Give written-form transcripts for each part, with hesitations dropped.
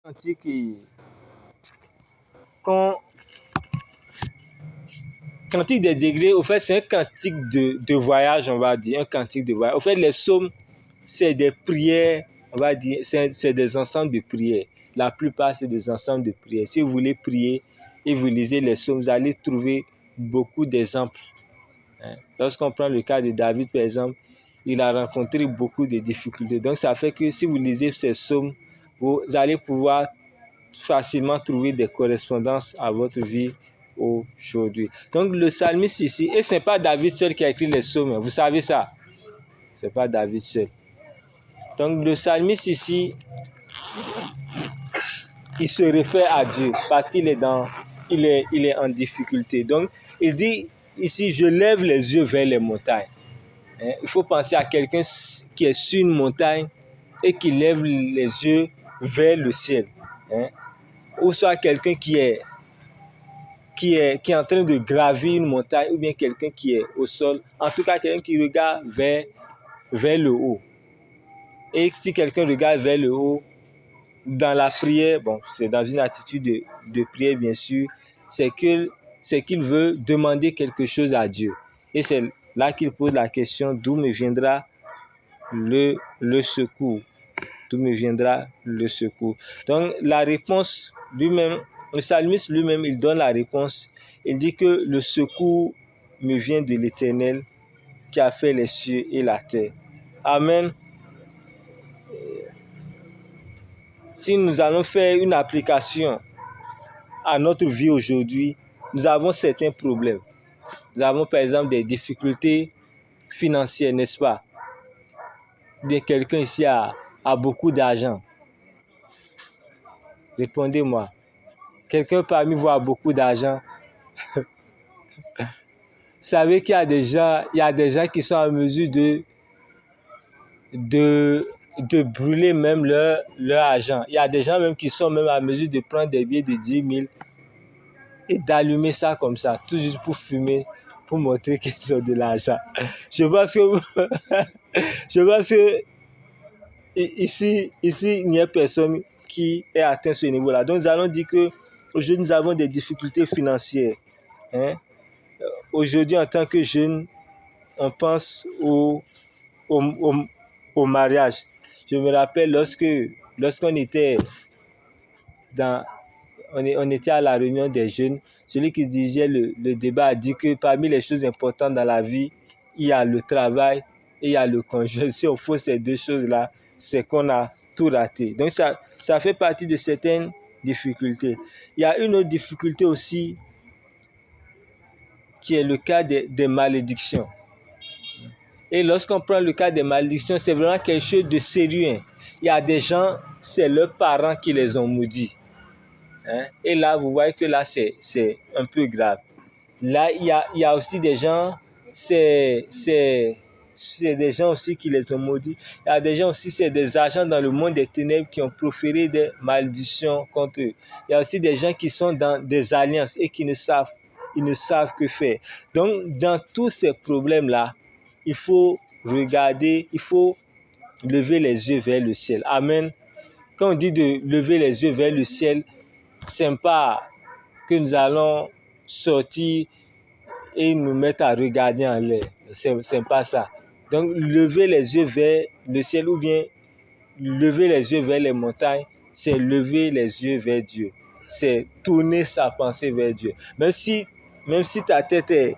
Cantique, quand cantique des degrés, au fait, c'est un cantique de voyage, on va dire, un cantique de voyage. Au fait, les psaumes, c'est des prières, on va dire, c'est des ensembles de prières. La plupart, c'est des ensembles de prières. Si vous voulez prier et vous lisez les psaumes, vous allez trouver beaucoup d'exemples. Lorsqu'on prend le cas de David, par exemple, il a rencontré beaucoup de difficultés. Donc, ça fait que si vous lisez ces psaumes, vous allez pouvoir facilement trouver des correspondances à votre vie aujourd'hui. Donc, le psalmiste ici, et ce n'est pas David seul qui a écrit les psaumes, vous savez ça? Ce n'est pas David seul. Donc, le psalmiste ici, il se réfère à Dieu parce qu'il est en difficulté. Donc, il dit ici, je lève les yeux vers les montagnes. Il faut penser à quelqu'un qui est sur une montagne et qui lève les yeux vers le ciel. Ou soit quelqu'un qui est en train de gravir une montagne, ou bien quelqu'un qui est au sol. En tout cas, quelqu'un qui regarde vers le haut. Et si quelqu'un regarde vers le haut, dans la prière, bon, c'est dans une attitude de prière, bien sûr, c'est qu'il veut demander quelque chose à Dieu. Et c'est là qu'il pose la question, d'où me viendra le secours? D'où me viendra le secours? Donc, la réponse lui-même, le psalmiste lui-même, il donne la réponse. Il dit que le secours me vient de l'Éternel qui a fait les cieux et la terre. Amen. Si nous allons faire une application à notre vie aujourd'hui, nous avons certains problèmes. Nous avons par exemple des difficultés financières, n'est-ce pas? Bien, quelqu'un ici a beaucoup d'argent. Répondez-moi. Quelqu'un parmi vous a beaucoup d'argent. Vous savez qu'il y a des gens qui sont en mesure de brûler même leur argent. Il y a des gens même qui sont même en mesure de prendre des billets de 10 000 et d'allumer ça comme ça, tout juste pour fumer, pour montrer qu'ils ont de l'argent. Je pense que ici, il n'y a personne qui ait atteint ce niveau-là. Donc, nous allons dire qu'aujourd'hui, nous avons des difficultés financières. Aujourd'hui, en tant que jeunes, on pense au mariage. Je me rappelle lorsqu'on était on était à la réunion des jeunes, celui qui dirigeait le débat a dit que parmi les choses importantes dans la vie, il y a le travail et il y a le conjoint. Si on fait ces deux choses-là, c'est qu'on a tout raté. Donc ça fait partie de certaines difficultés. Il y a une autre difficulté aussi qui est le cas des malédictions. Et lorsqu'on prend le cas des malédictions, c'est vraiment quelque chose de sérieux. Il y a des gens, c'est leurs parents qui les ont maudits. Et là, vous voyez que là, c'est un peu grave. Là, il y a aussi des gens, c'est des gens aussi qui les ont maudits. Il y a des gens aussi, c'est des agents dans le monde des ténèbres qui ont proféré des malédictions contre eux. Il y a aussi des gens qui sont dans des alliances et qui ne savent que faire. Donc, dans tous ces problèmes-là, il faut regarder, il faut lever les yeux vers le ciel. Amen. Quand on dit de lever les yeux vers le ciel, ce n'est pas que nous allons sortir et nous mettre à regarder en l'air. Ce n'est pas ça. Donc, lever les yeux vers le ciel ou bien lever les yeux vers les montagnes, c'est lever les yeux vers Dieu. C'est tourner sa pensée vers Dieu. Même si ta tête est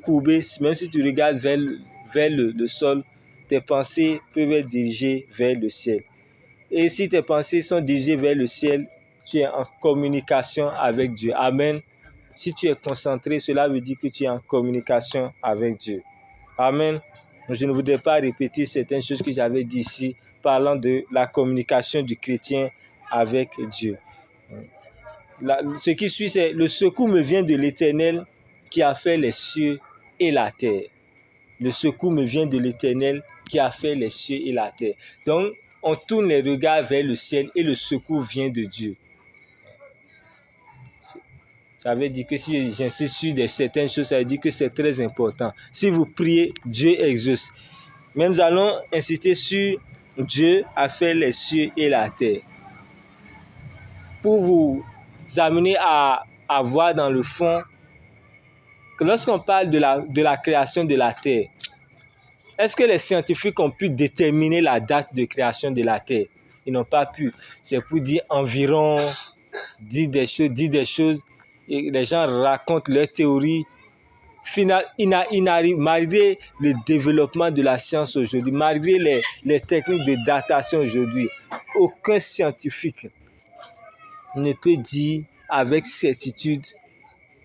courbée, même si tu regardes vers le sol, tes pensées peuvent être dirigées vers le ciel. Et si tes pensées sont dirigées vers le ciel, tu es en communication avec Dieu. Amen. Si tu es concentré, cela veut dire que tu es en communication avec Dieu. Amen. Je ne voudrais pas répéter certaines choses que j'avais dit ici, parlant de la communication du chrétien avec Dieu. Ce qui suit, c'est le secours me vient de l'Éternel qui a fait les cieux et la terre. Le secours me vient de l'Éternel qui a fait les cieux et la terre. Donc, on tourne les regards vers le ciel et le secours vient de Dieu. Ça veut dire que si j'insiste sur certaines choses, ça veut dire que c'est très important. Si vous priez, Dieu exauce. Mais nous allons insister sur Dieu a fait les cieux et la terre. Pour vous amener à voir dans le fond que lorsqu'on parle de la création de la terre, est-ce que les scientifiques ont pu déterminer la date de création de la terre? Ils n'ont pas pu. C'est pour dire environ, dire des choses, et les gens racontent leurs théories. Malgré le développement de la science aujourd'hui, malgré les techniques de datation aujourd'hui, aucun scientifique ne peut dire avec certitude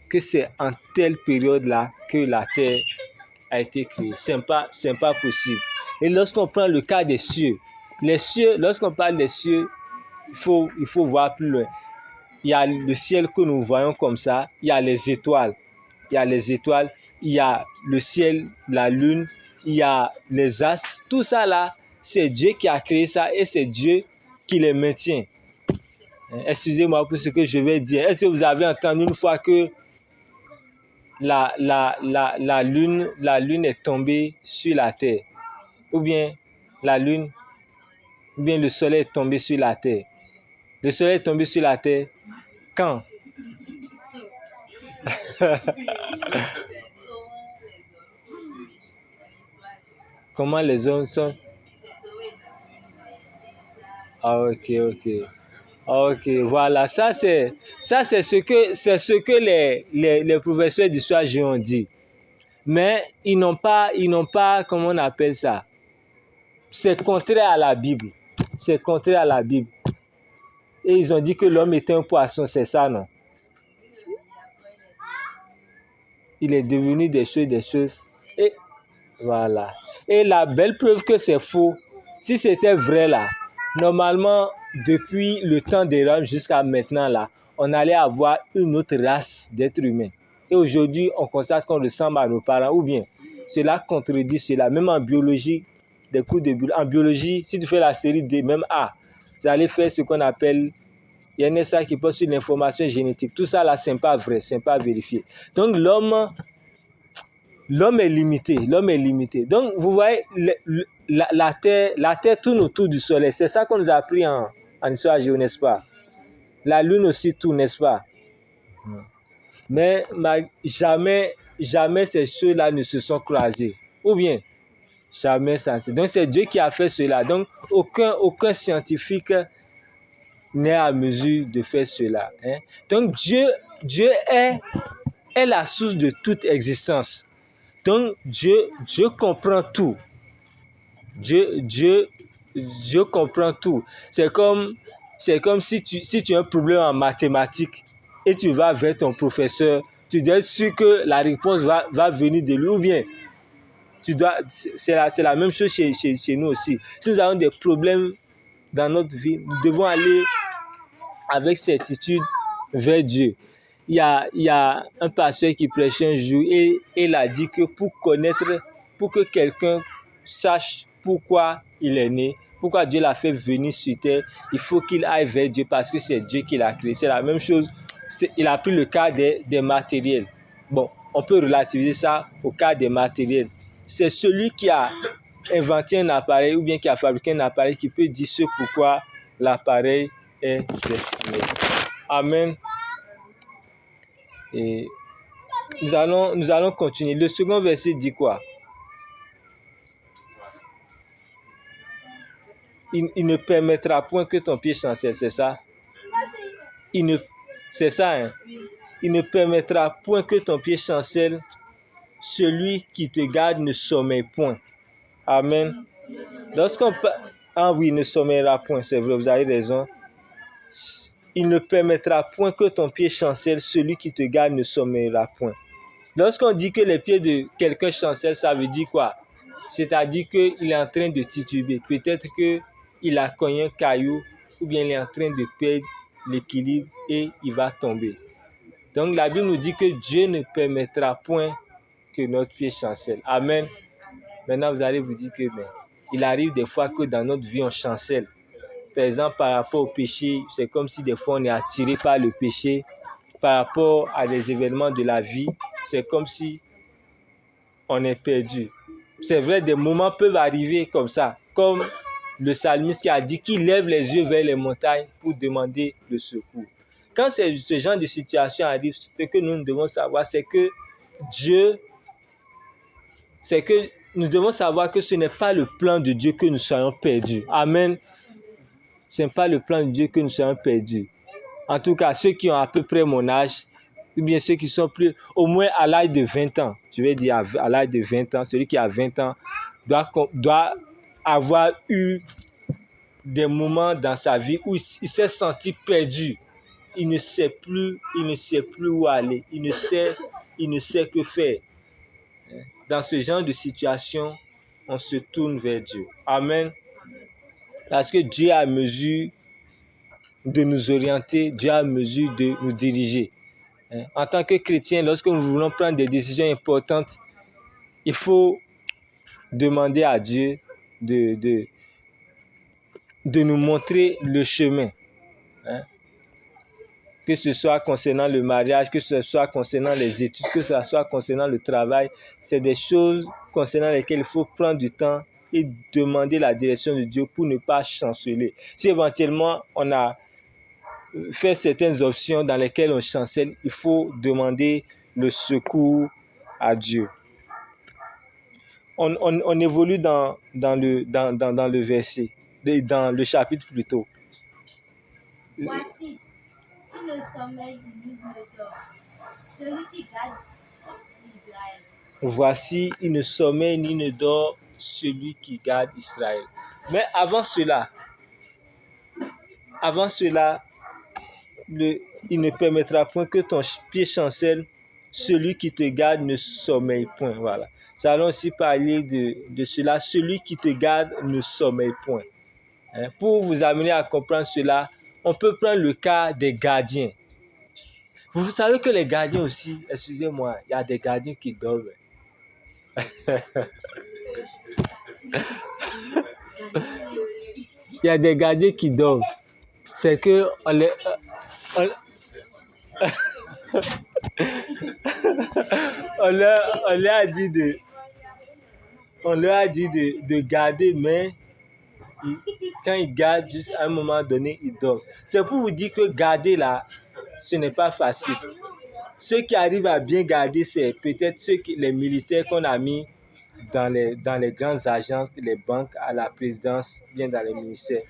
que c'est en telle période-là que la Terre a été créée. C'est pas possible. Et lorsqu'on prend le cas des cieux, les cieux, lorsqu'on parle des cieux, il faut voir plus loin. Il y a le ciel que nous voyons comme ça, il y a les étoiles. Il y a les étoiles, il y a le ciel, la lune, il y a les astres. Tout ça là, c'est Dieu qui a créé ça et c'est Dieu qui les maintient. Excusez-moi pour ce que je vais dire. Est-ce que vous avez entendu une fois que la lune est tombée sur la terre? Ou bien le soleil est tombé sur la terre? Le soleil est tombé sur la terre quand? Comment les hommes sont? Ah, ok, voilà, ça c'est ce que les professeurs d'histoire géo ont dit. Mais ils n'ont pas, comment on appelle ça? C'est contraire à la Bible. C'est contraire à la Bible. Et ils ont dit que l'homme était un poisson, c'est ça, non? Il est devenu des choses. Et voilà. Et la belle preuve que c'est faux, si c'était vrai là, normalement, depuis le temps des hommes jusqu'à maintenant là, on allait avoir une autre race d'êtres humains. Et aujourd'hui, on constate qu'on ressemble à nos parents. Ou bien, cela contredit cela. Même en biologie, des cours de biologie. En biologie, si tu fais la série D, même A, vous allez faire ce qu'on appelle, il y a un essai qui porte sur l'information génétique. Tout ça là, c'est pas vrai, c'est pas vérifié. Donc l'homme est limité. Donc, vous voyez, la terre tourne autour du soleil. C'est ça qu'on nous a appris en histoire géo, n'est-ce pas? La lune aussi tourne, n'est-ce pas? Mais jamais ces choses-là ne se sont croisées. Ou bien, jamais ça. Donc, c'est Dieu qui a fait cela. Donc, aucun scientifique n'est à mesure de faire cela. Hein? Donc, Dieu est la source de toute existence. Donc, Dieu comprend tout. Dieu comprend tout. C'est comme si tu as un problème en mathématiques et tu vas vers ton professeur, tu dois être sûr que la réponse va venir de lui. Ou bien, c'est la même chose chez nous aussi. Si nous avons des problèmes dans notre vie, nous devons aller avec certitude vers Dieu. Il y a un pasteur qui prêchait un jour et il a dit que pour que quelqu'un sache pourquoi il est né, pourquoi Dieu l'a fait venir sur terre, il faut qu'il aille vers Dieu parce que c'est Dieu qui l'a créé. C'est la même chose. Il a pris le cas des matériels. Bon, on peut relativiser ça au cas des matériels. C'est celui qui a inventé un appareil ou bien qui a fabriqué un appareil qui peut dire ce pourquoi l'appareil est destiné. Amen. Et nous allons continuer. Le second verset dit quoi? Il ne permettra point que ton pied chancelle, c'est ça? C'est ça, hein? Il ne permettra point que ton pied chancelle. Celui qui te garde ne sommeille point. Amen. Ah oui, ne sommeillera point, c'est vrai, vous avez raison. Il ne permettra point que ton pied chancelle. Celui qui te garde ne sommeillera point. Lorsqu'on dit que les pieds de quelqu'un chancellent, ça veut dire quoi? C'est-à-dire qu'il est en train de tituber. Peut-être qu'il a cogné un caillou ou bien il est en train de perdre l'équilibre et il va tomber. Donc la Bible nous dit que Dieu ne permettra point que notre pied chancelle. Amen. Maintenant vous allez vous dire que il arrive des fois que dans notre vie on chancelle. Par exemple par rapport au péché, c'est comme si des fois on est attiré par le péché. Par rapport à des événements de la vie, c'est comme si on est perdu. C'est vrai, des moments peuvent arriver comme ça, comme le psalmiste qui a dit qu'il lève les yeux vers les montagnes pour demander le secours. Quand ce genre de situation arrive, ce que nous devons savoir, c'est que nous devons savoir que ce n'est pas le plan de Dieu que nous soyons perdus. Amen. Ce n'est pas le plan de Dieu que nous soyons perdus. En tout cas, ceux qui ont à peu près mon âge, ou bien ceux qui sont plus, au moins à l'âge de 20 ans, je vais dire à l'âge de 20 ans, celui qui a 20 ans doit avoir eu des moments dans sa vie où il s'est senti perdu. Il ne sait plus où aller. Il ne sait que faire. Dans ce genre de situation, on se tourne vers Dieu. Amen. Parce que Dieu a à mesure de nous orienter, Dieu a à mesure de nous diriger. En tant que chrétien, lorsque nous voulons prendre des décisions importantes, il faut demander à Dieu de nous montrer le chemin. Que ce soit concernant le mariage, que ce soit concernant les études, que ce soit concernant le travail, c'est des choses concernant lesquelles il faut prendre du temps et demander la direction de Dieu pour ne pas chanceler. Si éventuellement on a fait certaines options dans lesquelles on chancelle, il faut demander le secours à Dieu. On évolue dans le verset, dans le chapitre plutôt. Voici, le sommeil du livre d'or, celui qui garde Israël. Voici, il ne sommeille ni ne dort celui qui garde Israël. Mais avant cela, il ne permettra point que ton pied chancelle, celui qui te garde ne sommeille point. Voilà. Nous allons aussi parler de cela, celui qui te garde ne sommeille point. Pour vous amener à comprendre cela, on peut prendre le cas des gardiens. Vous savez que les gardiens aussi, excusez-moi, il y a des gardiens qui dorment. Il y a des gardiens qui dorment. C'est que on leur a dit de garder, mais quand ils gardent, juste à un moment donné, ils dorment. C'est pour vous dire que garder là, ce n'est pas facile. Ceux qui arrivent à bien garder, c'est peut-être les militaires qu'on a mis dans les grandes agences, les banques, à la présidence, bien dans les ministères.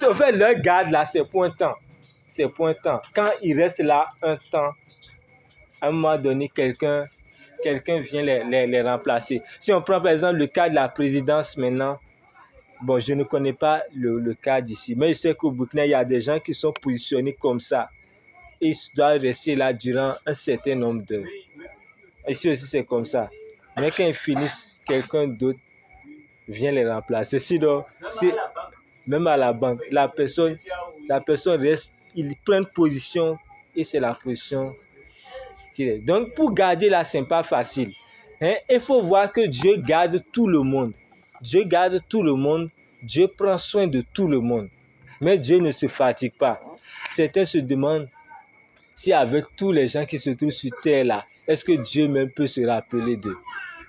En fait, leur garde là, c'est pointant. C'est pointant. Quand ils restent là un temps, à un moment donné, quelqu'un vient les remplacer. Si on prend par exemple le cas de la présidence maintenant, bon, je ne connais pas le cas d'ici, mais je sais qu'au Burkina, il y a des gens qui sont positionnés comme ça. Ils doivent rester là durant un certain nombre d'heures. Ici aussi, c'est comme ça. Mais quand ils finissent, quelqu'un d'autre vient les remplacer. Sinon, même à la banque, la personne reste, ils prennent position et c'est la position qu'il est. Donc, pour garder là, ce n'est pas facile. Il faut voir que Dieu garde tout le monde. Dieu garde tout le monde. Dieu prend soin de tout le monde. Mais Dieu ne se fatigue pas. Certains se demandent si avec tous les gens qui se trouvent sur terre là, est-ce que Dieu même peut se rappeler d'eux?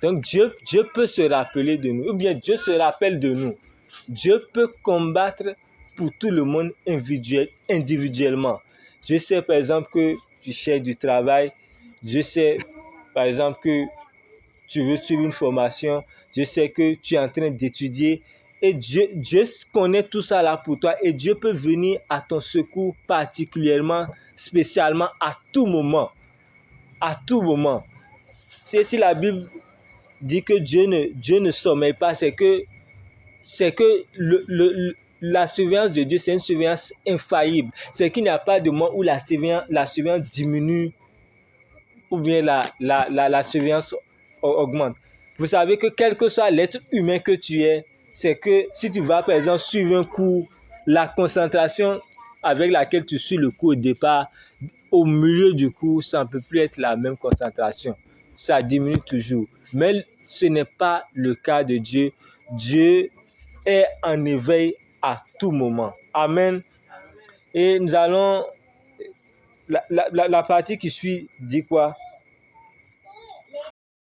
Donc Dieu peut se rappeler de nous, ou bien Dieu se rappelle de nous. Dieu peut combattre pour tout le monde individuellement. Dieu sait par exemple que tu cherches du travail. Dieu sait par exemple que tu veux suivre une formation. Dieu sait que tu es en train d'étudier. Et Dieu connaît tout ça là pour toi. Et Dieu peut venir à ton secours particulièrement, spécialement, à tout moment. À tout moment. Si la Bible dit que Dieu ne sommeille pas, c'est que la surveillance de Dieu, c'est une surveillance infaillible. C'est qu'il n'y a pas de moment où la surveillance diminue ou bien la surveillance augmente. Vous savez que quel que soit l'être humain que tu es, c'est que si tu vas par exemple suivre un cours, la concentration avec laquelle tu suis le cours au départ, au milieu du cours, ça ne peut plus être la même concentration. Ça diminue toujours. Mais ce n'est pas le cas de Dieu. Dieu est en éveil à tout moment. Amen. Et nous allons... La partie qui suit dit quoi?